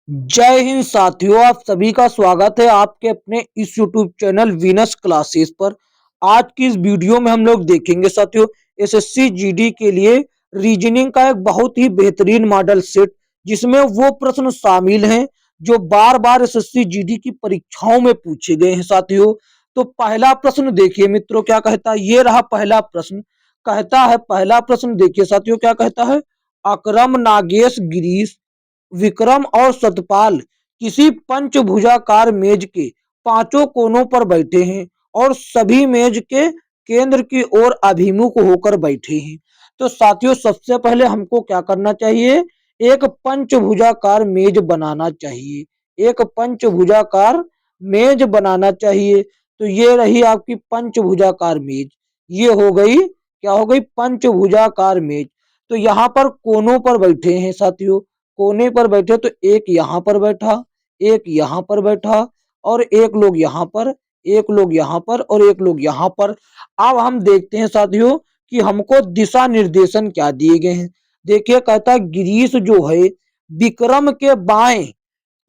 जय हिंद साथियों, आप सभी का स्वागत है आपके अपने इस यूट्यूब चैनल वीनस क्लासेस पर। आज की इस वीडियो में हम लोग देखेंगे साथियों एसएससी जीडी के लिए रीजनिंग का एक बहुत ही बेहतरीन मॉडल सेट, जिसमें वो प्रश्न शामिल हैं जो बार बार एसएससी जीडी की परीक्षाओं में पूछे गए हैं साथियों। तो पहला प्रश्न देखिए मित्रों, क्या कहता है, ये रहा पहला प्रश्न। कहता है, पहला प्रश्न देखिए साथियों, क्या कहता है, अकरम, नागेश, गिरीश, विक्रम और सतपाल किसी पंचभुजाकार मेज के पांचों कोनों पर बैठे हैं और सभी मेज के केंद्र की ओर अभिमुख होकर बैठे हैं। तो साथियों, सबसे पहले हमको क्या करना चाहिए, एक पंचभुजाकार मेज बनाना चाहिए। एक पंचभुजाकार मेज बनाना चाहिए। तो ये रही आपकी पंचभुजाकार मेज। ये हो गई, क्या हो गई, पंचभुजाकार मेज। तो यहाँ पर कोनों पर बैठे हैं साथियों, कोने पर बैठे। तो एक यहाँ पर बैठा, एक यहाँ पर बैठा और एक लोग यहाँ पर, एक लोग यहाँ पर और एक लोग यहाँ पर। अब हम देखते हैं साथियों कि हमको दिशा निर्देशन क्या दिए गए हैं। देखिए, कहता है गिरीश जो है विक्रम के बाएं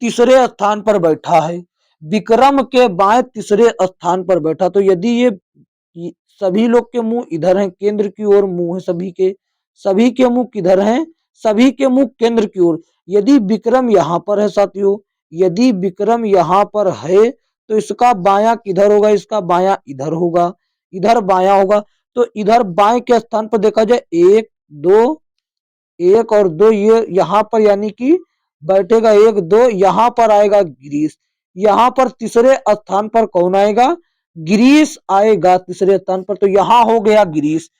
तीसरे स्थान पर बैठा है। विक्रम के बाएं तीसरे स्थान पर बैठा। तो यदि ये सभी लोग के मुंह इधर हैं, केंद्र की ओर मुंह है सभी के, सभी के मुंह किधर हैं, सभी के मुंह केंद्र की ओर। यदि विक्रम यहाँ पर है साथियों, यदि विक्रम यहाँ पर है तो इसका बायां किधर होगा, इसका बायां इधर होगा, इधर बायां होगा। तो इधर बाएं के स्थान पर देखा जाए, एक दो, एक और दो, ये यहाँ पर यानी कि बैठेगा एक दो, यहाँ पर आएगा गिरीश। यहाँ पर तीसरे स्थान पर कौन आएगा, गिरीश आएगा तीसरे स्थान पर। तो यहाँ हो गया गिरीश।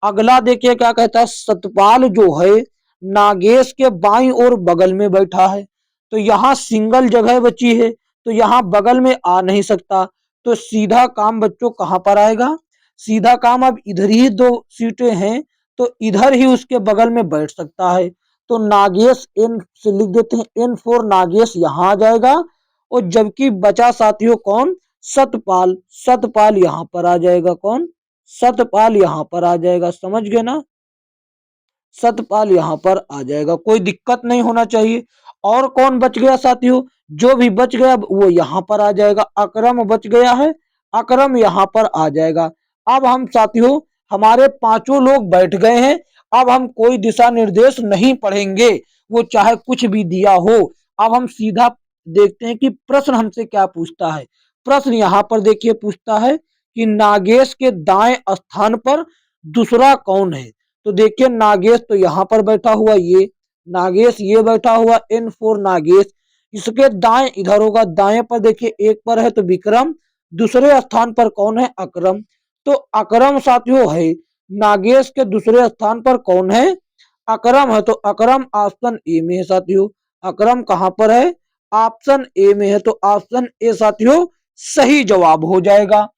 अगला देखिए क्या कहता है, सतपाल जो है नागेश के बाईं ओर बगल में बैठा है। तो यहाँ सिंगल जगह बची है, तो यहाँ बगल में आ नहीं सकता। तो सीधा काम बच्चों कहाँ पर आएगा, सीधा काम अब इधर ही दो सीटें हैं तो इधर ही उसके बगल में बैठ सकता है। तो नागेश एन से लिख देते हैं, एन फोर नागेश यहाँ आ जाएगा। और जबकि बचा साथियों कौन, सतपाल, सतपाल यहाँ पर आ जाएगा। कौन, सतपाल यहाँ पर आ जाएगा। समझ गए ना, सतपाल यहाँ पर आ जाएगा, कोई दिक्कत नहीं होना चाहिए। और कौन बच गया साथियों, जो भी बच गया वो यहाँ पर आ जाएगा। अकरम बच गया है, अकरम यहाँ पर आ जाएगा। अब हम साथियों, हमारे पांचों लोग बैठ गए हैं। अब हम कोई दिशा निर्देश नहीं पढ़ेंगे, वो चाहे कुछ भी दिया हो। अब हम सीधा देखते हैं कि प्रश्न हमसे क्या पूछता है। प्रश्न यहाँ पर देखिए पूछता है कि नागेश के दाएं स्थान पर दूसरा कौन है। तो देखिए नागेश तो यहाँ पर बैठा हुआ, ये नागेश ये बैठा हुआ, एन फोर नागेश। इसके दाएं इधर होगा, दाएं पर देखिए एक पर है तो विक्रम, दूसरे स्थान पर कौन है, अकरम। तो अकरम साथियों है, नागेश के दूसरे स्थान पर कौन है, अकरम है। तो अकरम ऑप्शन ए में है साथियों। अकरम कहां पर है, ऑप्शन ए में है। तो ऑप्शन ए साथियों सही जवाब हो जाएगा।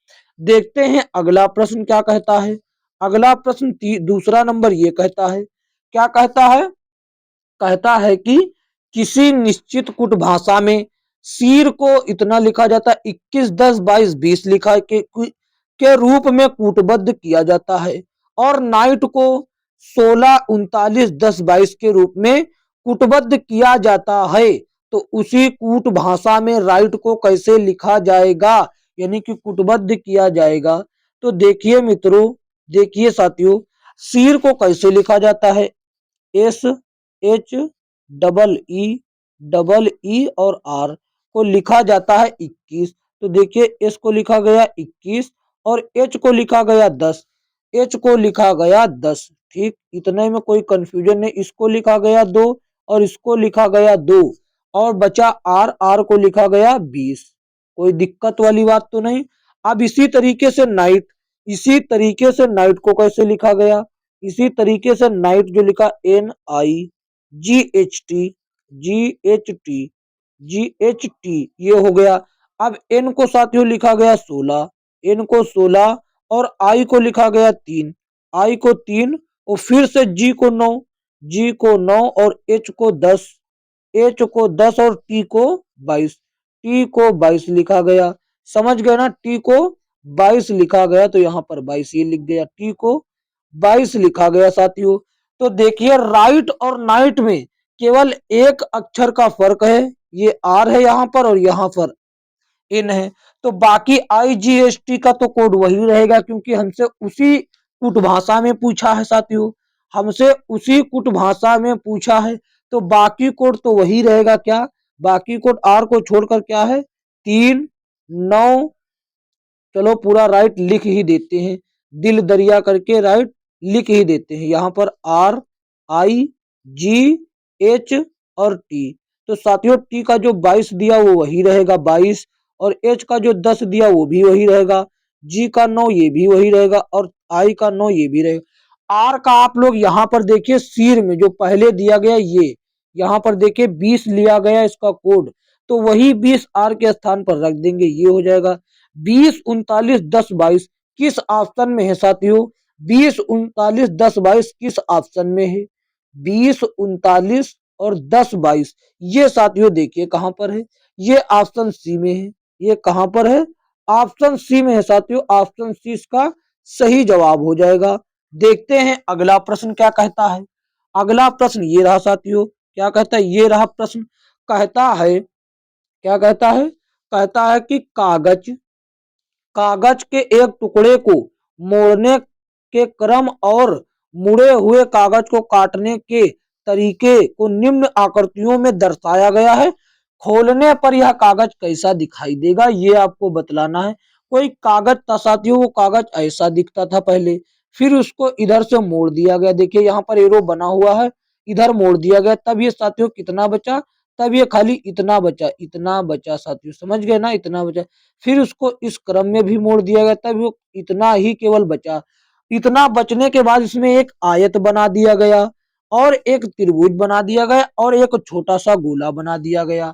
देखते हैं अगला प्रश्न क्या कहता है। अगला प्रश्न दूसरा नंबर ये कहता है, क्या कहता है, कहता है कि किसी निश्चित कुट भाषा में शीर को इतना लिखा जाता है, 21 10 22 20 लिखा के रूप में कूटबद्ध किया जाता है। और नाइट को 16 39 10 22 के रूप में कूटबद्ध किया जाता है। तो उसी कूट भाषा में राइट को कैसे लिखा जाएगा, यानी कि कूटबद्ध किया जाएगा। तो देखिए मित्रों, देखिए साथियों, शीर को कैसे लिखा जाता है, एस एच डबल ई और आर को लिखा जाता है 21। तो देखिए एस को लिखा गया 21 और एच को लिखा गया 10, एच को लिखा गया 10। ठीक, इतने में कोई कंफ्यूजन नहीं। इसको लिखा गया 2 और इसको लिखा गया 2 और बचा आर, आर को लिखा गया 20। कोई दिक्कत वाली बात तो नहीं। अब इसी तरीके से नाइट, इसी तरीके से नाइट को कैसे लिखा गया, इसी तरीके से नाइट जो लिखा N I G H T, G H T, G H T, ये हो गया। अब एन को साथियों लिखा गया 16, एन को 16 और आई को लिखा गया 3, आई को 3 और फिर से जी को 9, जी को 9 और एच को 10, एच को 10 और टी को 22, टी को 22 लिखा गया। समझ गए ना, टी को 22 लिखा गया। तो यहाँ पर 22 ये लिख दिया, टी को 22 लिखा गया साथियों। तो देखिए राइट और नाइट में केवल एक अक्षर का फर्क है, ये आर है यहाँ पर और यहाँ पर इन है। तो बाकी आईजीएसटी का तो कोड वही रहेगा, क्योंकि हमसे उसी कुट भाषा में पूछा है साथियों, हमसे उसी कुट भाषा में पूछा है। तो बाकी कोड तो वही रहेगा। क्या बाकी कोड आर को छोड़कर क्या है, 3, 9। चलो पूरा राइट लिख ही देते हैं, दिल दरिया करके राइट लिख ही देते हैं। यहाँ पर RIGH और टी। तो साथियों टी का जो 22 दिया वो वही रहेगा 22, और एच का जो 10 दिया वो भी वही रहेगा, जी का 9 ये भी वही रहेगा, और आई का 9 ये भी रहेगा। आर का आप लोग यहाँ पर देखिए सिर में जो पहले दिया गया ये, यहाँ पर देखिए 20 लिया गया इसका कोड, तो वही 20 आर के स्थान पर रख देंगे, ये हो जाएगा 20, 39, 10, 22 किस ऑप्शन में है साथियों, 20, 39, 10, 22 किस ऑप्शन में है, 20, 39 और 10, 22 ये साथियों देखिए कहां पर है, ये ऑप्शन सी में है। ये कहां पर है, ऑप्शन सी में है साथियों, ऑप्शन सी इसका सही जवाब हो जाएगा। देखते हैं अगला प्रश्न क्या कहता है। अगला प्रश्न ये रहा साथियों, क्या कहता है, ये रहा प्रश्न। कहता है, क्या कहता है, कहता है कि कागज कागज के एक टुकड़े को मोड़ने के क्रम और मुड़े हुए कागज को काटने के तरीके को निम्न आकृतियों में दर्शाया गया है। खोलने पर यह कागज कैसा दिखाई देगा, ये आपको बतलाना है। कोई कागज था साथियों, वो कागज ऐसा दिखता था पहले, फिर उसको इधर से मोड़ दिया गया, देखिए यहाँ पर एरो बना हुआ है, इधर मोड़ दिया गया, तब ये साथियों कितना बचा, तब ये खाली इतना बचा, इतना बचा साथियों, समझ गए ना, इतना बचा। फिर उसको इस क्रम में भी मोड़ दिया गया, तब वो इतना ही केवल बचा। इतना बचने के बाद इसमें एक आयत बना दिया गया, और एक त्रिभुज बना दिया गया, और एक छोटा सा गोला बना दिया गया।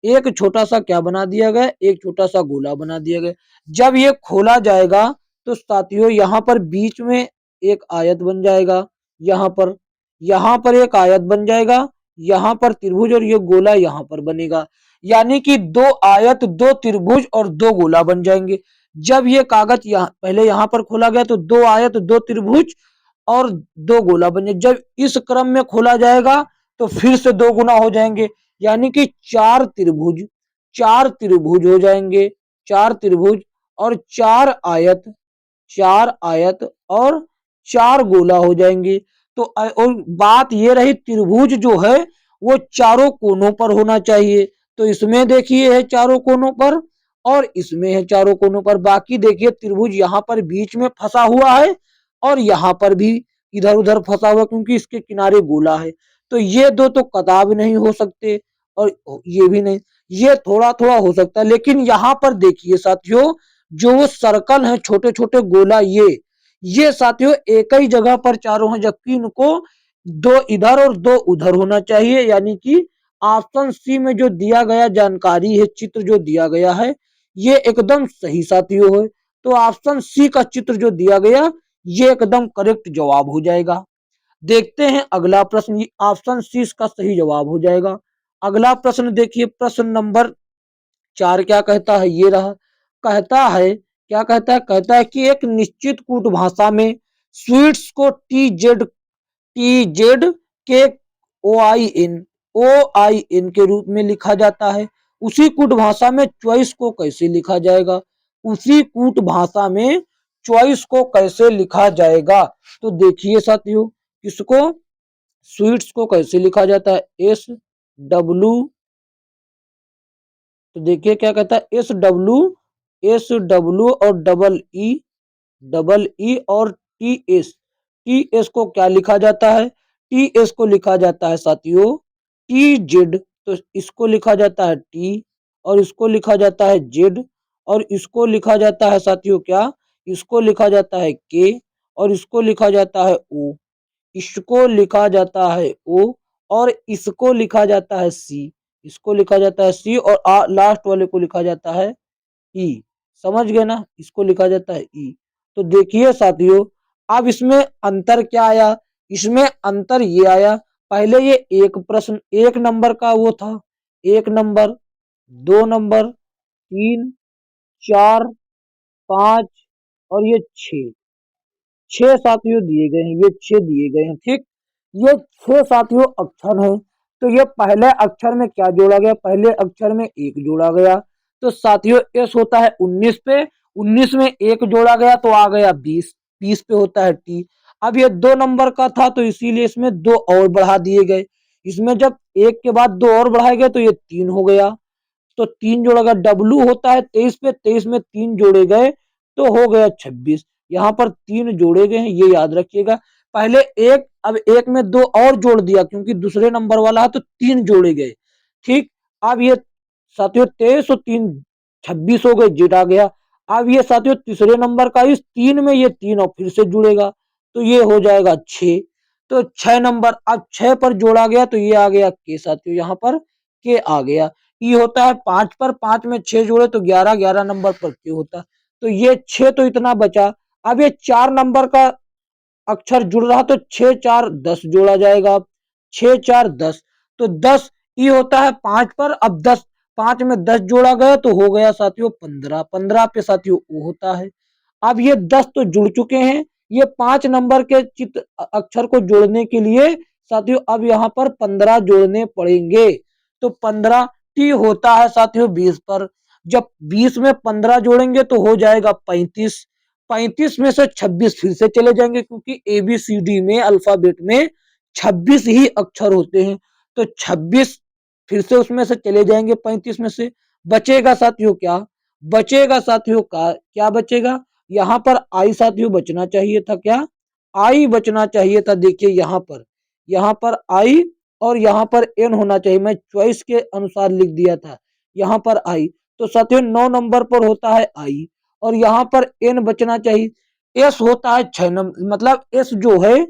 एक छोटा सा क्या बना दिया गया, एक छोटा सा गोला बना दिया गया। जब ये खोला जाएगा तो साथियों यहाँ पर बीच में एक आयत बन जाएगा, यहाँ पर एक आयत बन जाएगा, यहाँ पर त्रिभुज, और ये गोला यहाँ पर बनेगा। यानी कि 2 आयत, 2 त्रिभुज और 2 गोला बन जाएंगे। जब ये कागज यहाँ पहले यहाँ पर खोला गया तो 2 आयत, 2 त्रिभुज और 2 गोला बन जाए। जब इस क्रम में खोला जाएगा तो फिर से 2 गुना हो जाएंगे, यानी कि 4 त्रिभुज हो जाएंगे, 4 त्रिभुज और 4 आयत और 4 गोला हो जाएंगे। तो और बात ये रही, त्रिभुज जो है वो चारों कोनों पर होना चाहिए। तो इसमें देखिए है चारों कोनों पर, और इसमें है चारों कोनों पर। बाकी देखिए त्रिभुज यहाँ पर बीच में फंसा हुआ है, और यहाँ पर भी इधर उधर फंसा हुआ, क्योंकि इसके किनारे गोला है। तो ये दो तो कदापि नहीं हो सकते, और ये भी नहीं, ये थोड़ा थोड़ा हो सकता है। लेकिन यहाँ पर देखिए साथियों, जो वो सर्कल है, छोटे छोटे गोला, ये साथियों एक ही जगह पर चारों हैं, जबकि इनको 2 इधर और 2 उधर होना चाहिए। यानी कि ऑप्शन सी में जो दिया गया जानकारी है, चित्र जो दिया गया है, ये एकदम सही साथियों है। तो ऑप्शन सी का चित्र जो दिया गया ये एकदम करेक्ट जवाब हो जाएगा। देखते हैं अगला प्रश्न, ऑप्शन सी इसका सही जवाब हो जाएगा। अगला प्रश्न देखिए, प्रश्न नंबर 4 क्या कहता है, ये रहा। कहता है, क्या कहता है, कहता है कि एक निश्चित कूट भाषा में स्वीट्स को टी जेड के ओ आई एन के रूप में लिखा जाता है। उसी कूट भाषा में चॉइस को कैसे लिखा जाएगा, उसी कूट भाषा में चॉइस को कैसे लिखा जाएगा। तो देखिए साथियों, किसको, स्वीट्स को कैसे लिखा जाता है, SW। तो देखिए क्या कहता है, एस डब्लू और डबल ई और टी एस को क्या लिखा जाता है, टी एस को लिखा जाता है साथियों TZ। तो इसको लिखा जाता है टी, और इसको लिखा जाता है जेड, और इसको लिखा जाता है साथियों क्या, इसको लिखा जाता है के, और इसको लिखा जाता है ओ, इसको लिखा जाता है ओ, और इसको लिखा जाता है सी, इसको लिखा जाता है सी, और लास्ट वाले को लिखा जाता है ई। समझ गए ना, इसको लिखा जाता है ई। तो देखिए साथियों, अब इसमें अंतर क्या आया, इसमें अंतर ये आया, पहले ये एक प्रश्न 1 नंबर का वो था, 1 नंबर, 2 नंबर, 3, 4, 5 और ये 6, 6 साथियों दिए गए हैं, ये 6 दिए गए हैं, ठीक। ये 6 साथियों ऑप्शन है। तो ये पहले अक्षर में क्या जोड़ा गया, पहले अक्षर में एक जोड़ा गया। तो साथियों एस होता है 19 पे, 19 में एक जोड़ा गया तो आ गया 20, 20 पे होता है टी। अब ये 2 नंबर का था तो इसीलिए इसमें 2 और बढ़ा दिए गए। इसमें जब एक के बाद 2 और बढ़ाए गए तो ये 3 हो गया। तो 3 जोड़ा गया। डब्लू होता है 23 पे, 23 में 3 जोड़े गए तो हो गया 26। यहाँ पर 3 जोड़े गए हैं, ये याद रखिएगा। पहले एक, अब एक में 2 और जोड़ दिया क्योंकि दूसरे नंबर वाला है तो 3 जोड़े गए। ठीक, अब ये साथियों 23 और 3 26 हो गए, जेड आ गया। अब ये साथियों तीसरे नंबर का, इस 3 में ये 3 और फिर से जुड़ेगा तो ये हो जाएगा 6। तो 6 नंबर, अब 6 पर जोड़ा गया तो ये आ गया के साथियों, यहाँ पर के आ गया। ई होता है 5 पर, 5 में 6 जोड़े तो 11, 11 नंबर पर क्यू होता है। तो ये 6 तो इतना बचा। अब ये 4 नंबर का अक्षर जुड़ रहा तो 6 4 10 जोड़ा जाएगा। 6 4 10, तो 10 ई होता है 5 पर, अब 10, 5 में 10 जोड़ा गया तो हो गया साथियों 15, 15 पे साथियों ओ होता है। अब ये 10 तो जुड़ चुके हैं, ये 5 नंबर के चित्र अक्षर को जोड़ने के लिए साथियों अब यहाँ पर 15 जोड़ने पड़ेंगे। तो 15 टी होता है साथियों 20 पर। जब 20 में 15 जोड़ेंगे तो हो जाएगा 35। 35 में से 26 फिर से चले जाएंगे क्योंकि एबीसीडी में अल्फाबेट में 26 ही अक्षर होते हैं। तो 26 फिर से उसमें से चले जाएंगे, 35 में से बचेगा साथियों क्या, बचेगा साथियों का क्या बचेगा, यहाँ पर आई साथियों बचना चाहिए था। क्या आई बचना चाहिए था। देखिए यहाँ पर आई और यहाँ पर एन होना चाहिए, मैं चॉइस के अनुसार लिख दिया था। यहाँ पर आई, तो साथियों 9 नंबर पर होता है आई और यहाँ पर एन बचना चाहिए। एस होता है 6 नंबर, मतलब एस जो है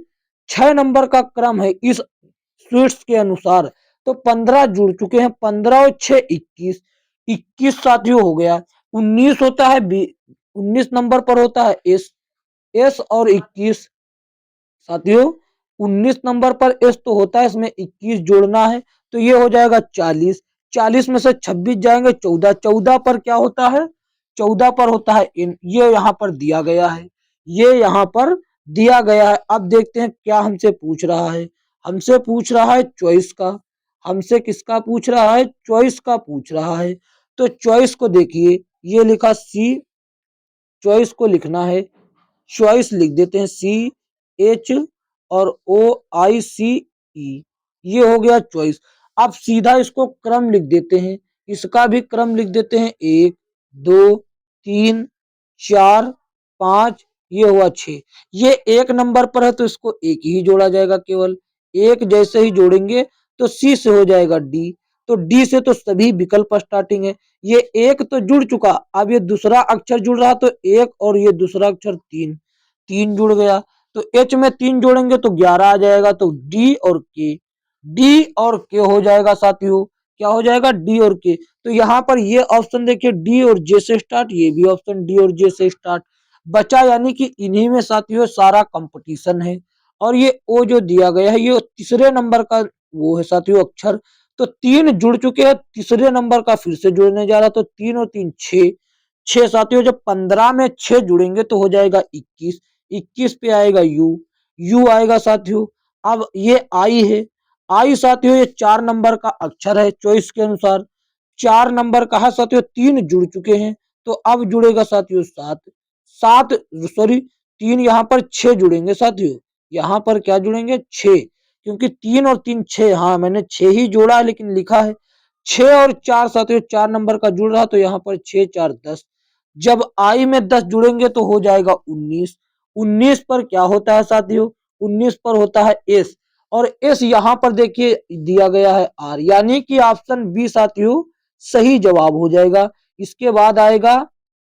6 नंबर का क्रम है इस स्वीट्स के अनुसार। तो 15 जुड़ चुके हैं, 15 और 6 21, 21 साथियों हो गया। 19 होता है 19 नंबर पर होता है एस, एस और 21 साथियों 19 नंबर पर एस तो होता है, इसमें 21 जोड़ना है तो ये हो जाएगा 40। 40 में से 26 जाएंगे 14, 14 पर क्या होता है, 14 पर होता है इन, ये यहाँ पर दिया गया है, ये यहाँ पर दिया गया है। अब देखते हैं क्या हमसे पूछ रहा है, हमसे पूछ रहा है चॉइस का, हमसे किसका पूछ रहा है, चॉइस का पूछ रहा है। तो चॉइस को देखिए, ये लिखा सी, चॉइस को लिखना है, चॉइस लिख देते हैं सी एच और ओ आई सी ई, ये हो गया चॉइस। अब सीधा इसको क्रम लिख देते हैं, इसका भी क्रम लिख देते हैं 1 2 3 4 5, ये हुआ 6। ये 1 नंबर पर है तो इसको एक ही जोड़ा जाएगा, केवल एक जैसे ही जोड़ेंगे तो सी से हो जाएगा डी। तो डी से तो सभी विकल्प स्टार्टिंग है। ये एक तो जुड़ चुका, अब ये दूसरा अक्षर जुड़ रहा तो एक और ये दूसरा अक्षर 3, 3 जुड़ गया। तो एच में 3 जोड़ेंगे तो 11 आ जाएगा। तो डी और के, डी और के हो जाएगा साथियों, क्या हो जाएगा डी और के। तो यहाँ पर ये ऑप्शन देखिए डी और जे से स्टार्ट, ये भी ऑप्शन डी और जे से स्टार्ट बचा, यानी कि इन्हीं में साथियों सारा कंपटीशन है। और ये ओ जो दिया गया है ये तीसरे नंबर का वो है साथियों अक्षर। तो 3 जुड़ चुके हैं, तीसरे नंबर का फिर से जुड़ने जा रहा, तो 3 और 3 6, 6 साथियों जब 15 में 6 जुड़ेंगे तो हो जाएगा 21, 21 पे आएगा यू, यू आएगा साथियों। अब ये आई है, आई साथियों ये 4 नंबर का अक्षर है चॉइस के अनुसार, 4 नंबर का है साथियों, 3 जुड़ चुके हैं तो अब जुड़ेगा साथियों 7, 7 सॉरी 3, यहाँ पर 6 जुड़ेंगे साथियों, यहाँ पर क्या जुड़ेंगे 6, क्योंकि 3 और 3 6, हाँ मैंने 6 ही जोड़ा है लेकिन लिखा है 6 और 4 साथियों 4 नंबर का जुड़ रहा तो यहाँ पर 6 4 10। जब आई में 10 जुड़ेंगे तो हो जाएगा 19, 19 पर क्या होता है साथियों, 19 पर होता है एस, और एस यहाँ पर देखिए दिया गया है आर, यानी कि ऑप्शन बी साथियों सही जवाब हो जाएगा। इसके बाद आएगा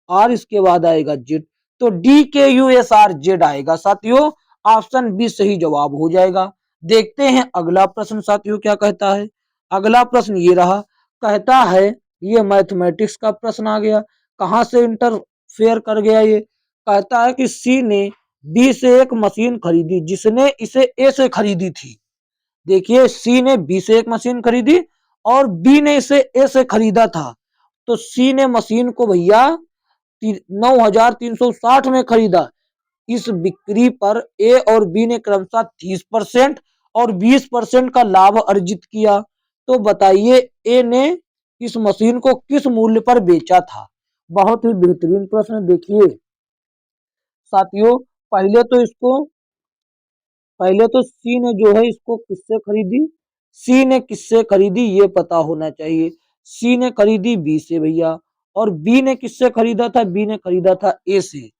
आर, इसके बाद आएगा जेड, तो डी के यू एस आर जेड आएगा साथियों, ऑप्शन बी सही जवाब हो जाएगा। देखते हैं अगला प्रश्न साथियों क्या कहता है। अगला प्रश्न ये रहा, कहता है, ये मैथमेटिक्स का प्रश्न आ गया, कहां से इंटरफेयर कर गया ये। कहता है कि सी ने बी से एक मशीन खरीदी जिसने इसे ए से खरीदी थी। देखिए सी ने बी से एक मशीन खरीदी और बी ने इसे ए से खरीदा था। तो सी ने मशीन को भैया 9,360 में खरीदा। इस बिक्री पर ए और बी ने क्रमशः 30% और 20% का लाभ अर्जित किया। तो बताइए ए ने इस मशीन को किस मूल्य पर बेचा था। बहुत ही बेहतरीन प्रश्न। देखिए साथियों, पहले तो इसको पहले तो सी ने जो है इसको किससे खरीदी, सी ने किससे खरीदी ये पता होना चाहिए। सी ने खरीदी बी से भैया, और बी ने किससे खरीदा था, बी ने खरीदा था ए से।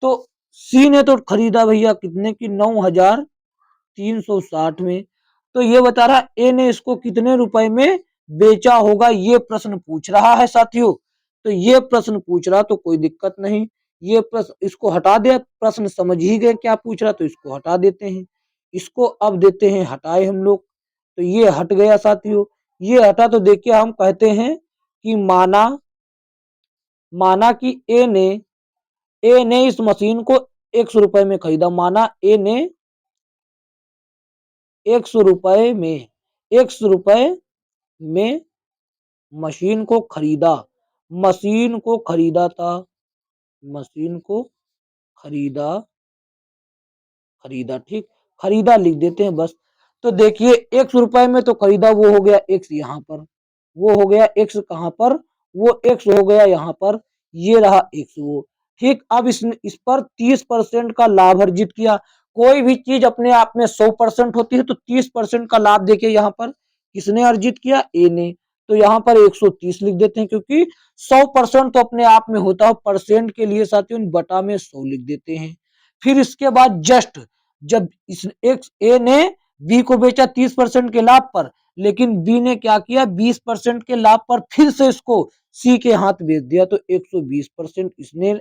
तो सी ने तो खरीदा भैया कितने की, 9,360 में। तो ये बता रहा ए ने इसको कितने रुपए में बेचा होगा, ये प्रश्न पूछ रहा है साथियों। तो ये प्रश्न पूछ रहा तो कोई दिक्कत नहीं, ये प्रश्न इसको हटा दे, प्रश्न समझ ही गए क्या पूछ रहा, तो इसको हटा देते हैं। इसको अब देते हैं हटाए हम लोग, तो ये हट गया साथियों। ये हटा तो देखिए हम कहते हैं कि माना माना कि ए ने इस मशीन को 100 रुपए में खरीदा। माना ए ने 100 रुपए में 100 रुपए में मशीन को खरीदा। मशीन को खरीदा था, मशीन को खरीदा खरीदा ठीक, खरीदा लिख देते हैं बस। तो देखिए 100 रुपए में तो खरीदा, वो हो गया एक्स यहाँ पर, वो हो गया एक्स कहाँ पर, वो एक्स हो गया यहाँ पर, ये रहा एक्स वो। ठीक, अब इस पर 30% का लाभ अर्जित किया। कोई भी चीज अपने आप में 100% होती है, तो 30% का लाभ देखिए यहाँ पर किसने अर्जित किया, ए ने। तो यहाँ पर 130 लिख देते हैं, क्योंकि 100% तो अपने आप में होता है, परसेंट के लिए साथियों बटा में 100 लिख देते हैं। फिर इसके बाद जस्ट जब इस एक ए ने बी को बेचा 30% के लाभ पर, लेकिन बी ने क्या किया, 20% के लाभ पर फिर से इसको सी के हाथ बेच दिया, तो 120% इसने,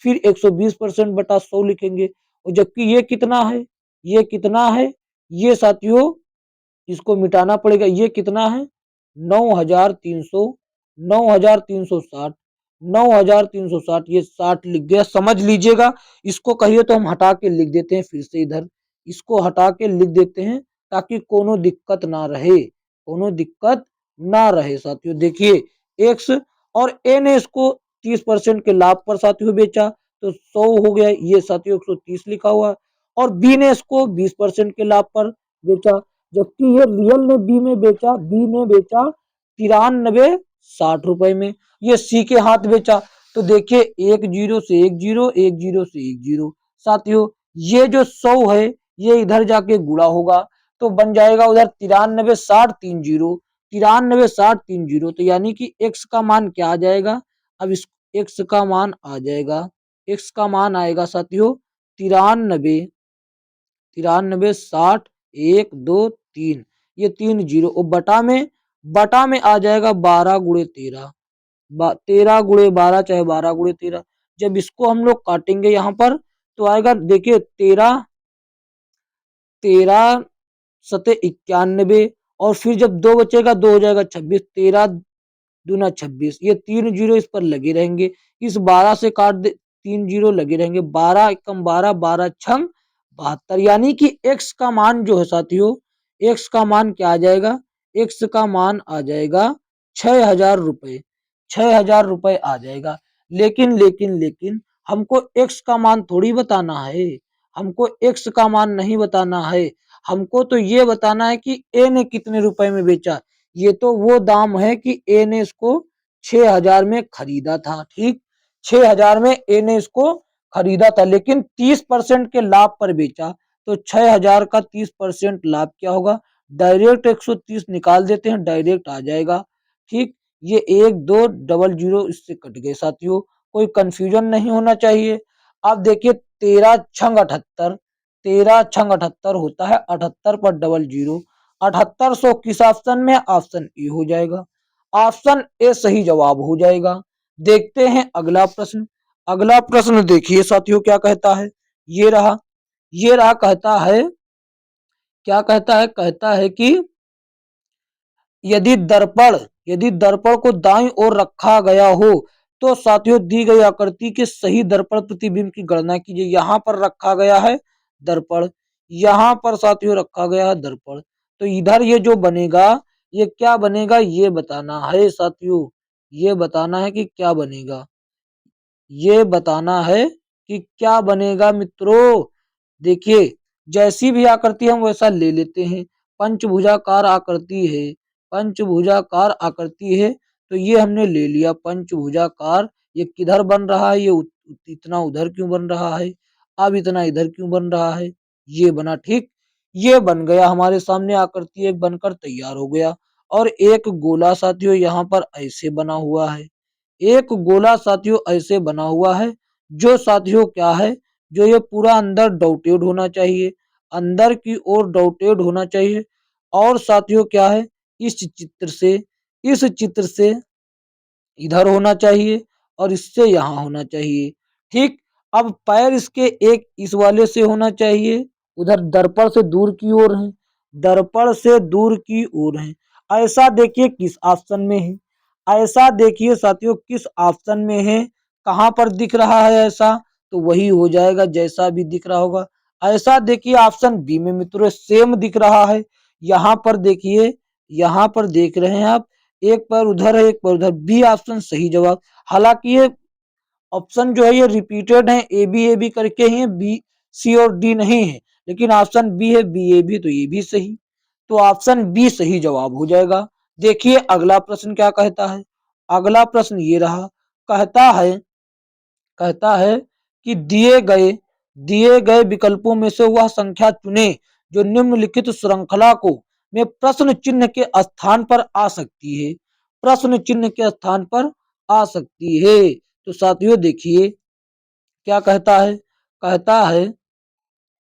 फिर 120% बटा 100 लिखेंगे। और जबकि ये कितना है, ये कितना है, ये साथियों इसको मिटाना पड़ेगा, ये कितना है, 9,300, 9,360, 9,360, ये 60 लिख गया, समझ लीजिएगा। इसको कहिए तो हम हटा के लिख देते हैं फिर से इधर, इसको हटा के लिख देते हैं ताकि कोनो दिक्कत ना रहे, कोनो दिक्कत ना रहे साथियों। देखिए एक्स और ए ने इसको 30% के लाभ पर साथियों बेचा, तो 100 हो गया, ये साथियों 130 लिखा हुआ। और बी ने इसको 20% के लाभ पर बेचा, जबकि ये रियल ने बी में बेचा, बी ने बेचा 9360 रुपए में, ये सी के हाथ बेचा। तो देखिए 1 0 से 1 0, 1 0 से 1 0, साथियों ये जो 100 है ये इधर जाके गुणा होगा, तो बन जाएगा उधर 9360 30, 9360 30। तो यानी कि एक्स का मान क्या आ जाएगा, अब इस एक्स का मान आ जाएगा, एक्स का मान आएगा साथियों 93 60 1 2 3, ये 3 0, और बटा में आ जाएगा 12 × 13, 13 × 12 चाहे 12 × 13। जब इसको हम लोग काटेंगे यहाँ पर तो आएगा, देखिए 13 13 सते 91, और फिर जब 2 बचेगा 2 हो जाएगा 26, 13 दूना 26, ये 3 0 इस पर लगे रहेंगे, इस 12 से काट दे, 3 0 लगे रहेंगे, 12 एकम 12, 12 छंग 72। यानी कि एक्स का मान जो है साथियों, एक्स का मान क्या आ जाएगा, एक्स का मान आ जाएगा 6,000 रुपए, 6,000 रुपए आ जाएगा। लेकिन हमको एक्स का मान थोड़ी बताना है, हमको एक्स का मान नहीं बताना है, हमको तो ये बताना है कि ए ने कितने रुपए में बेचा। ये तो वो दाम है कि ए ने इसको 6,000 में खरीदा था। ठीक, 6,000 में ए ने इसको खरीदा था, लेकिन 30% के लाभ पर बेचा, तो 6,000 का 30% लाभ क्या होगा, डायरेक्ट 130 निकाल देते हैं, डायरेक्ट आ जाएगा। ठीक, ये 1 2 0 0 इससे कट गए साथियों, कोई कंफ्यूजन नहीं होना चाहिए। अब देखिए 13 × 78, 13 × 78 होता है 78 पर 00, 7800 किस ऑप्शन में, ऑप्शन ए हो जाएगा, ऑप्शन ए सही जवाब हो जाएगा। देखते हैं अगला प्रश्न। अगला प्रश्न देखिए साथियों क्या कहता है, ये रहा कहता है, क्या कहता है, कहता है कि यदि दर्पण को दाईं ओर रखा गया हो तो साथियों दी गई आकृति के सही दर्पण प्रतिबिंब की गणना कीजिए। यहाँ पर रखा गया है दर्पण, यहाँ पर साथियों रखा गया है दर्पण, तो इधर ये जो बनेगा ये क्या बनेगा, ये बताना है साथियों, ये बताना है कि क्या बनेगा, ये बताना है कि क्या बनेगा मित्रों। देखिए जैसी भी आकृति हम वैसा ले लेते हैं, पंचभुजाकार आकृति है, पंचभुजाकार आकृति है, तो ये हमने ले लिया पंचभुजाकार। ये किधर बन रहा है, ये इतना उधर क्यों बन रहा है, अब इतना इधर क्यों बन रहा है, ये बना। ठीक, ये बन गया हमारे सामने, आकृति एक बनकर तैयार हो गया। और एक गोला साथियों यहाँ पर ऐसे बना हुआ है, एक गोला साथियों ऐसे बना हुआ है, जो साथियों क्या है, जो ये पूरा अंदर डॉटेड होना चाहिए, अंदर की ओर डॉटेड होना चाहिए। और साथियों क्या है, इस चित्र से इधर होना चाहिए और इससे यहाँ होना चाहिए। ठीक, अब पैर इसके एक इस वाले से होना चाहिए, उधर दर्पण से दूर की ओर है, दर्पण से दूर की ओर है। ऐसा देखिए किस ऑप्शन में है, ऐसा देखिए साथियों किस ऑप्शन में है, कहाँ पर दिख रहा है ऐसा, तो वही हो जाएगा जैसा भी दिख रहा होगा। ऐसा देखिए ऑप्शन बी में मित्रों सेम दिख रहा है। यहाँ पर देखिए, यहाँ पर देख रहे हैं आप, एक पैर उधर है एक पैर उधर, बी ऑप्शन सही जवाब। हालांकि ये ऑप्शन जो है ये रिपीटेड है, ए बी करके ही है, बी सी और डी नहीं है, लेकिन ऑप्शन बी है बी ए बी, तो ये भी सही, तो ऑप्शन बी सही जवाब हो जाएगा। देखिए अगला प्रश्न क्या कहता है, अगला प्रश्न ये रहा, कहता है कि दिए गए विकल्पों में से वह संख्या चुने जो निम्नलिखित श्रृंखला को में प्रश्न चिन्ह के स्थान पर आ सकती है, प्रश्न चिन्ह के स्थान पर आ सकती है। तो साथियों देखिए क्या कहता है, कहता है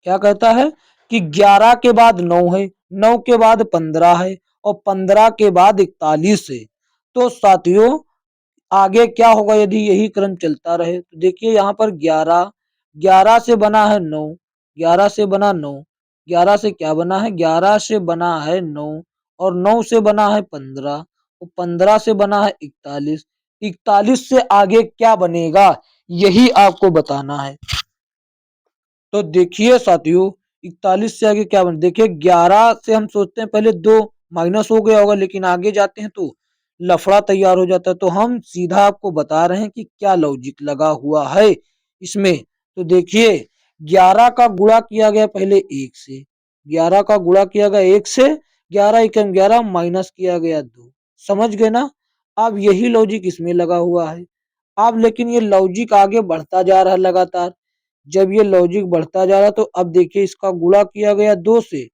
क्या कहता है कि 11 के बाद 9 है, 9 के बाद 15 है और 15 के बाद 41 है। तो साथियों आगे क्या होगा यदि यही क्रम चलता रहे, तो देखिए यहाँ पर 11, 11 से बना है 9, 11 से बना 9, 11 से क्या बना है, 11 से बना है 9 और 9 से बना है 15 और 15 से बना है 41, 41 से आगे क्या बनेगा यही आपको बताना है। तो देखिए साथियों 41 से आगे क्या बने, देखिए 11 से हम सोचते हैं पहले 2 माइनस हो गया होगा, लेकिन आगे जाते हैं तो लफड़ा तैयार हो जाता है। तो हम सीधा आपको बता रहे हैं कि क्या लॉजिक लगा हुआ है इसमें। तो देखिए 11 का गुणा किया गया पहले 1 से, 11 का गुणा किया गया 1 से, 11 एकम 11 माइनस किया गया 2, समझ गए ना। अब यही लॉजिक इसमें लगा हुआ है। अब लेकिन ये लॉजिक आगे बढ़ता जा रहा है लगातार, जब ये लॉजिक बढ़ता जा रहा तो अब देखिए इसका गुणा किया गया 2 से,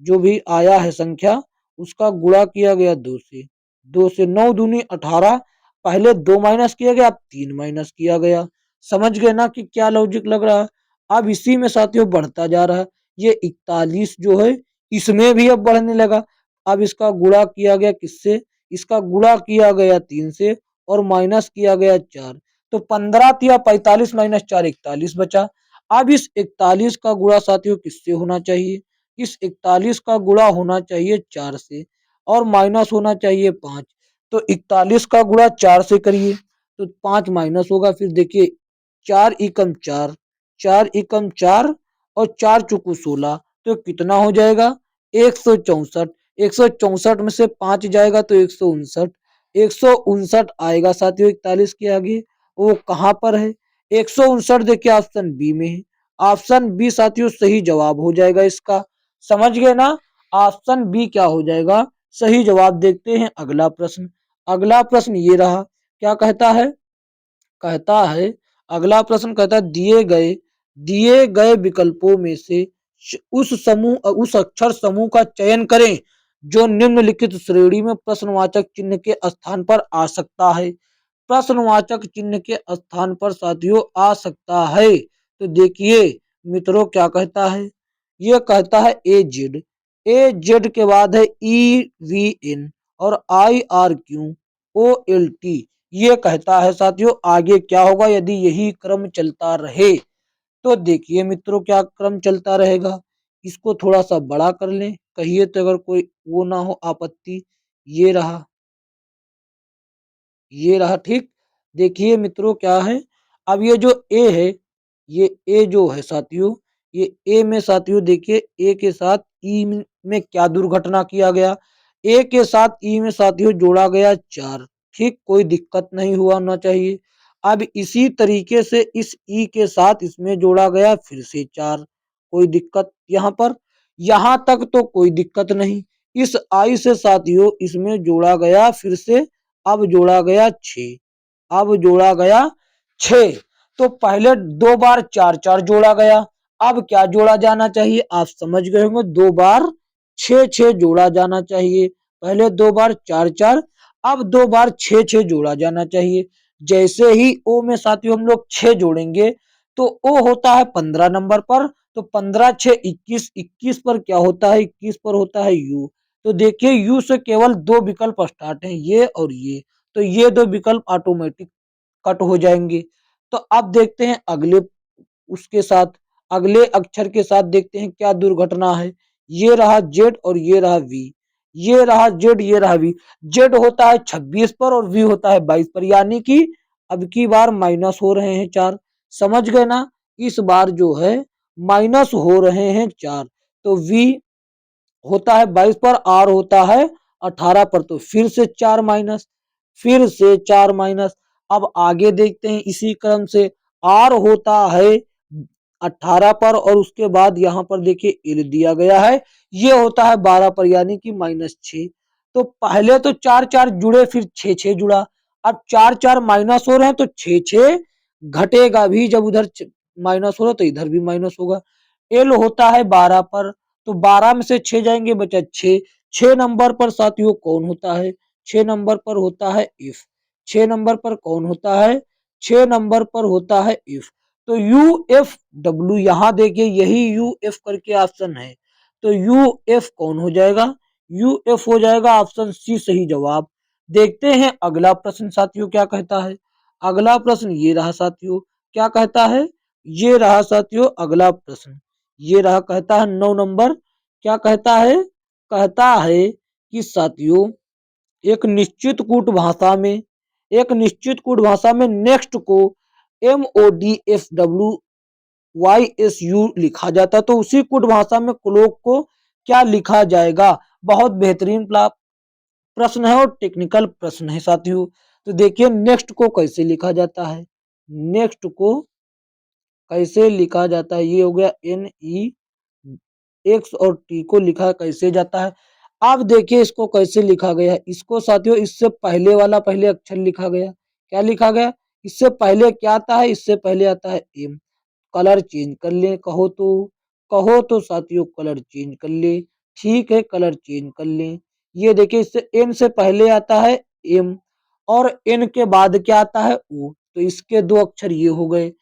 जो भी आया है संख्या उसका गुणा किया गया 2 से, 2 से 9 दूनी 18, पहले 2 माइनस किया गया अब 3 माइनस किया गया। समझ गए ना कि क्या लॉजिक लग रहा है। अब इसी में साथियों बढ़ता जा रहा है, ये 41 जो है इसमें भी अब बढ़ने लगा। अब इसका गुणा किया गया किससे, इसका गुणा किया गया 3 से और माइनस किया गया 4, तो 15 या 45 माइनस 4 41 बचा। अब इस 41 का गुणा साथियों किससे होना चाहिए, इस 41 का गुणा होना चाहिए 4 से और माइनस होना चाहिए 5। तो 41 का गुणा 4 से करिए तो 5 माइनस होगा, फिर देखिए 4 एकम 4, 4 एकम 4 और 4 चुकू 16, तो कितना हो जाएगा 164, 164 में से 5 जाएगा तो 159, 159 आएगा साथियों 41 के आगे, वो कहाँ पर है 159, देखिए ऑप्शन बी में है। ऑप्शन बी साथियों सही जवाब हो जाएगा इसका, समझ गए ना। ऑप्शन बी क्या हो जाएगा सही जवाब। देखते हैं अगला प्रश्न, अगला प्रश्न ये रहा, क्या कहता है, कहता है अगला प्रश्न कहता है दिए गए विकल्पों में से उस अक्षर समूह का चयन करें जो निम्नलिखित श्रेणी में प्रश्नवाचक चिन्ह के स्थान पर आ सकता है, प्रश्नवाचक चिन्ह के स्थान पर साथियों आ सकता है। तो देखिए मित्रों क्या कहता है, ये कहता है ए जेड के बाद है ई वी एन और I R Q O L T. ये कहता है साथियों आगे क्या होगा यदि यही क्रम चलता रहे। तो देखिए मित्रों क्या क्रम चलता रहेगा, इसको थोड़ा सा बड़ा कर लें, कहिए तो अगर कोई वो ना हो आपत्ति। ये रहा, ये रहा ठीक। देखिए मित्रों क्या है, अब ये जो ए है, ये ए जो है साथियों, ये ए में साथियों देखिए ए के साथ ई में क्या दुर्घटना किया गया, ए के साथ ई में साथियों जोड़ा गया 4, ठीक, कोई दिक्कत नहीं हुआ होना चाहिए। अब इसी तरीके से इस ई के साथ इसमें जोड़ा गया फिर से 4, कोई दिक्कत यहाँ पर, यहाँ तक तो कोई दिक्कत नहीं। इस आई से साथियों इसमें जोड़ा गया फिर से, अब जोड़ा गया 6, अब जोड़ा गया 6। तो पहले 2 बार 4 4 जोड़ा गया, अब क्या जोड़ा जाना चाहिए आप समझ गए होंगे, 2 बार 6 6 जोड़ा जाना चाहिए। पहले 2 बार 4 4, अब 2 बार 6 6 जोड़ा जाना चाहिए। जैसे ही ओ में साथियों हम लोग 6 जोड़ेंगे तो ओ होता है 15 नंबर पर, तो 15 6 21, 21 पर क्या होता है, 21 पर होता है यू। तो देखिए यू से केवल 2 विकल्प स्टार्ट हैं, ये और ये, तो ये 2 विकल्प ऑटोमेटिक कट हो जाएंगे। तो अब देखते हैं अगले उसके साथ, अगले अक्षर के साथ देखते हैं क्या दुर्घटना है। ये रहा जेड और ये रहा वी, ये रहा जेड ये रहा वी। जेड होता है 26 पर और वी होता है 22 पर, यानी कि अब की बार माइनस हो रहे हैं 4। समझ गए ना, इस बार जो है माइनस हो रहे हैं 4। तो वी होता है 22 पर, आर होता है 18 पर, तो फिर से 4 माइनस, फिर से 4 माइनस। अब आगे देखते हैं इसी क्रम से, आर होता है 18 पर और उसके बाद यहाँ पर देखिए एल दिया गया है, ये होता है 12 पर यानी कि -6। तो पहले तो 4 4 जुड़े फिर 6 6 जुड़ा, अब 4 4 माइनस हो रहे हैं तो 6 6 घटेगा भी, जब उधर माइनस हो रहा तो इधर भी माइनस होगा। एल होता है 12 पर, तो 12 में से 6 जाएंगे बचा 6। 6 नंबर पर साथियों कौन होता है, 6 नंबर पर होता है इफ। 6 नंबर पर कौन होता है, 6 नंबर पर होता है इफ। तो यू एफ डब्ल्यू, यहां देखिए यही यू एफ करके ऑप्शन है, तो यू एफ कौन हो जाएगा, यू एफ हो जाएगा ऑप्शन सी सही जवाब। देखते हैं अगला प्रश्न साथियों क्या कहता है। अगला प्रश्न ये रहा साथियों, क्या कहता है, ये रहा साथियों अगला प्रश्न, ये रहा, कहता है 9 नंबर। क्या कहता है, कहता है कि साथियों एक निश्चित कूट भाषा में, एक निश्चित कूट भाषा में नेक्स्ट को MODFWYSU लिखा जाता है, तो उसी कूट भाषा में क्लोक को क्या लिखा जाएगा। बहुत बेहतरीन प्रश्न है और टेक्निकल प्रश्न है साथियों। तो देखिए नेक्स्ट को कैसे लिखा जाता है, नेक्स्ट को कैसे लिखा जाता है, ये हो गया NE, एक्स और टी को लिखा कैसे जाता है। अब देखिए इसको कैसे लिखा गया है, इसको साथियों इससे पहले वाला पहले अक्षर लिखा गया, क्या लिखा गया, इससे पहले क्या आता है, इससे पहले आता है एम। कलर चेंज कर ले कहो तो, कहो तो साथियों कलर चेंज कर ले, ठीक है कलर चेंज कर ले। ये देखिए इससे एन से पहले आता है एम और एन के बाद क्या आता है ओ, तो इसके 2 अक्षर ये हो गए।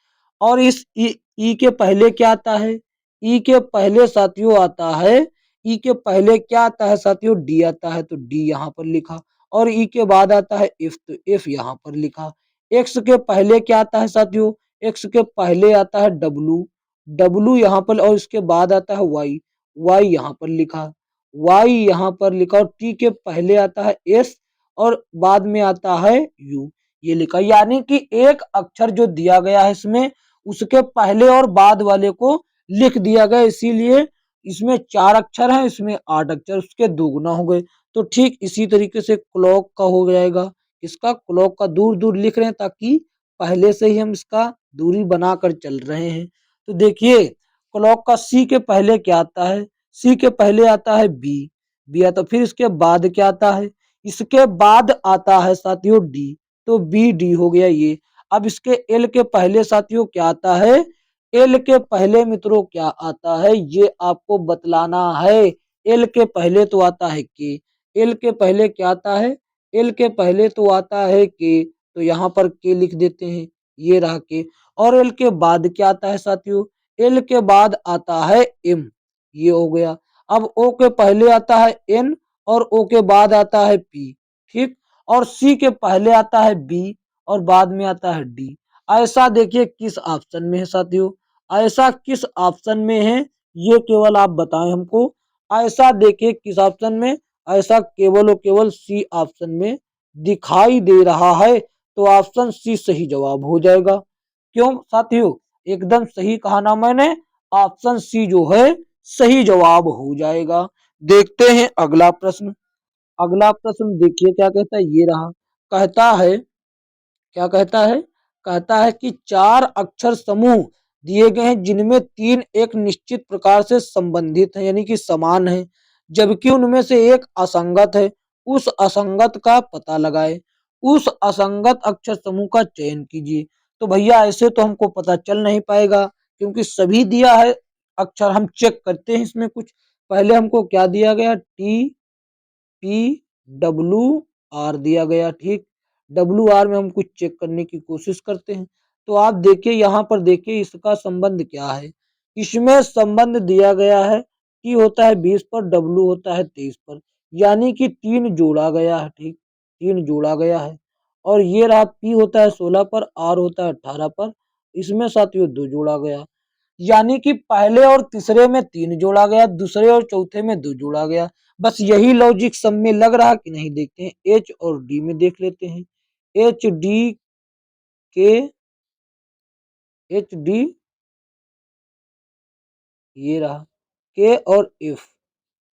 और इस ई के पहले क्या आता है, ई के पहले साथियों आता है, ई के पहले क्या आता है साथियों, डी आता है, तो डी यहाँ पर लिखा। और ई के बाद आता है एफ, तो एफ यहाँ पर लिखा। एक्स के पहले क्या आता है साथियों, एक्स के पहले आता है डब्लू, डब्लू यहाँ पर, और इसके बाद आता है वाई, वाई यहाँ पर लिखा, वाई यहाँ पर लिखा। और टी के पहले आता है एस और बाद में आता है यू, ये लिखा। यानी कि एक अक्षर जो दिया गया है इसमें उसके पहले और बाद वाले को लिख दिया गया, इसीलिए इसमें 4 अक्षर हैं, इसमें 8 अक्षर, उसके दोगुना हो गए। तो ठीक इसी तरीके से क्लॉक का हो जाएगा, इसका क्लॉक का दूर दूर लिख रहे हैं ताकि पहले से ही हम इसका दूरी बनाकर चल रहे हैं। तो देखिए क्लॉक का सी के पहले क्या आता है, सी के पहले आता है बी, बी आता, फिर इसके बाद क्या आता है, इसके बाद आता है साथियों डी, तो बी डी हो गया ये। अब इसके एल के पहले साथियों क्या आता है, एल के पहले मित्रों क्या आता है ये आपको बतलाना है। एल के पहले तो आता है के, एल के पहले क्या आता है, एल के पहले तो आता है के, तो यहाँ पर के लिख देते हैं, ये रहा के। और एल के बाद क्या आता है साथियों, एल के बाद आता है एम, ये हो गया। अब ओ के पहले आता है एन और ओ के बाद आता है पी, ठीक। और सी के पहले आता है बी और बाद में आता है डी। ऐसा देखिए किस ऑप्शन में है साथियों, ऐसा किस ऑप्शन में है, ये केवल आप बताएं हमको। ऐसा देखिए किस ऑप्शन में, ऐसा केवल और केवल सी ऑप्शन में दिखाई दे रहा है, तो ऑप्शन सी सही जवाब हो जाएगा। क्यों साथियों, एकदम सही कहा ना मैंने, ऑप्शन सी जो है सही जवाब हो जाएगा। देखते हैं अगला प्रश्न, अगला प्रश्न देखिए क्या कहता है, ये रहा। कहता है, क्या कहता है, कहता है कि 4 अक्षर समूह दिए गए हैं जिनमें 3 एक निश्चित प्रकार से संबंधित हैं यानी कि समान हैं, जबकि उनमें से एक असंगत है। उस असंगत का पता लगाए, उस असंगत अक्षर समूह का चयन कीजिए। तो भैया ऐसे तो हमको पता चल नहीं पाएगा, क्योंकि सभी दिया है अक्षर। हम चेक करते हैं इसमें कुछ। पहले हमको क्या दिया गया, टी पी डब्लू आर दिया गया, ठीक। डब्लू आर में हम कुछ चेक करने की कोशिश करते हैं। तो आप देखिए यहाँ पर, देखिए इसका संबंध क्या है। इसमें संबंध दिया गया है, टी होता है 20 पर, डब्लू होता है 23 पर, यानी कि 3 जोड़ा गया है, ठीक। 3 जोड़ा गया है। और ये रहा, पी होता है 16 पर, आर होता है 18 पर, इसमें साथियों 2 जोड़ा गया। यानी कि पहले और तीसरे में 3 जोड़ा गया, दूसरे और चौथे में 2 जोड़ा गया। बस यही लॉजिक सब में लग रहा कि नहीं, देखते हैं एच और डी में देख लेते हैं। एच डी के, एच डी, ये रहा के और एफ।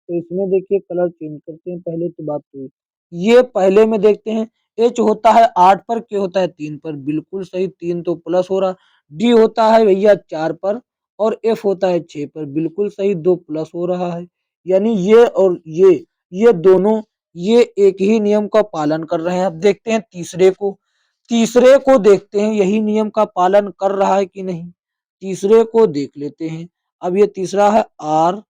तो इसमें देखिए कलर चेंज करते हैं, पहले तो बात तो ये पहले में देखते हैं। एच होता है 8 पर, के होता है 3 पर, बिल्कुल सही, 3 तो प्लस हो रहा। डी होता है भैया 4 पर, और एफ होता है 6 पर, बिल्कुल सही, 2 प्लस हो रहा है। यानी ये और ये दोनों, ये एक ही नियम का पालन कर रहे हैं। अब देखते हैं तीसरे को, तीसरे को देखते हैं यही नियम का पालन कर रहा है कि नहीं। तीसरे को देख लेते हैं। अब ये तीसरा है आर,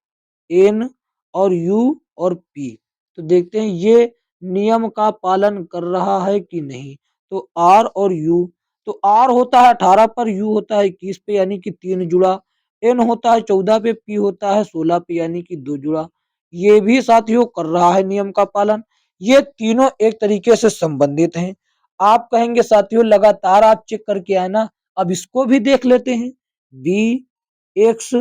एन और यू और पी। तो देखते हैं ये नियम का पालन कर रहा है कि नहीं। तो आर और यू, तो आर होता है 18 पर, यू होता है 21 पे, यानी कि 3 जुड़ा। एन होता है 14 पे, पी होता है 16 पे, यानी कि 2 जुड़ा। ये भी साथियों कर रहा है नियम का पालन। ये तीनों एक तरीके से संबंधित हैं। आप कहेंगे साथियों लगातार आप चेक करके आए ना, अब इसको भी देख लेते हैं। बी, एक्स,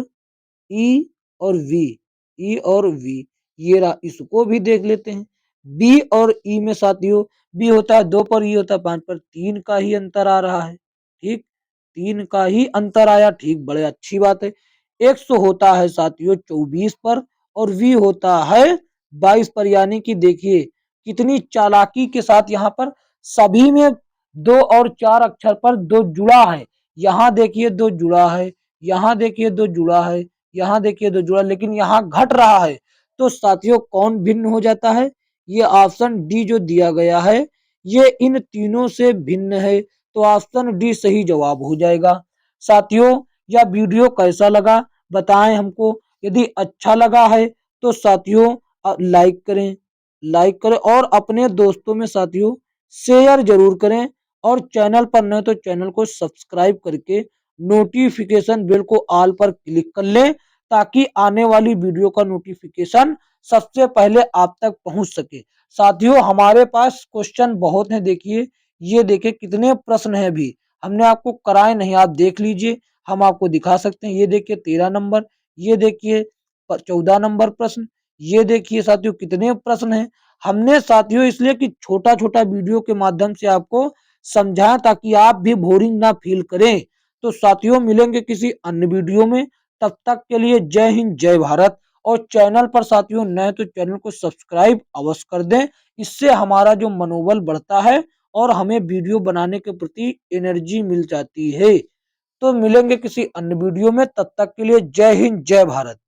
ई और वी, ई और वी, ये रहा, इसको भी देख लेते हैं। बी और ई में साथियों, बी होता है 2 पर, ई होता है 5 पर, 3 का ही अंतर आ रहा है, ठीक। 3 का ही अंतर आया, ठीक, बड़े अच्छी बात है। एक्स होता है साथियों 24 पर, और वी होता है 22 पर, यानी कि देखिए कितनी चालाकी के साथ यहाँ पर सभी में 2 और 4 अक्षर पर 2 जुड़ा है। यहाँ देखिए 2 जुड़ा है, यहाँ देखिए 2 जुड़ा है, यहाँ देखिए 2 जुड़ा, लेकिन यहाँ घट रहा है। तो साथियों कौन भिन्न हो जाता है, ये ऑप्शन डी जो दिया गया है, ये इन तीनों से भिन्न है। तो ऑप्शन डी सही जवाब हो जाएगा। साथियों यह वीडियो कैसा लगा बताएं हमको। यदि अच्छा लगा है तो साथियों लाइक करें, लाइक करें, और अपने दोस्तों में साथियों शेयर जरूर करें। और चैनल पर नए तो चैनल को सब्सक्राइब करके नोटिफिकेशन बेल को ऑल पर क्लिक कर लें, ताकि आने वाली वीडियो का नोटिफिकेशन सबसे पहले आप तक पहुंच सके। साथियों हमारे पास क्वेश्चन बहुत हैं, देखिए ये देखिए कितने प्रश्न हैं, अभी हमने आपको कराए नहीं, आप देख लीजिए, हम आपको दिखा सकते हैं। ये देखिए 13 नंबर, ये देखिए 14 नंबर प्रश्न, ये देखिए साथियों कितने प्रश्न हैं। हमने साथियों इसलिए कि छोटा छोटा वीडियो के माध्यम से आपको समझाएं, ताकि आप भी बोरिंग ना फील करें। तो साथियों मिलेंगे किसी अन्य वीडियो में, तब तक के लिए जय हिंद जय भारत। और चैनल पर साथियों नए तो चैनल को सब्सक्राइब अवश्य कर दें, इससे हमारा जो मनोबल बढ़ता है और हमें वीडियो बनाने के प्रति एनर्जी मिल जाती है। तो मिलेंगे किसी अन्य वीडियो में, तब तक के लिए जय हिंद जय भारत।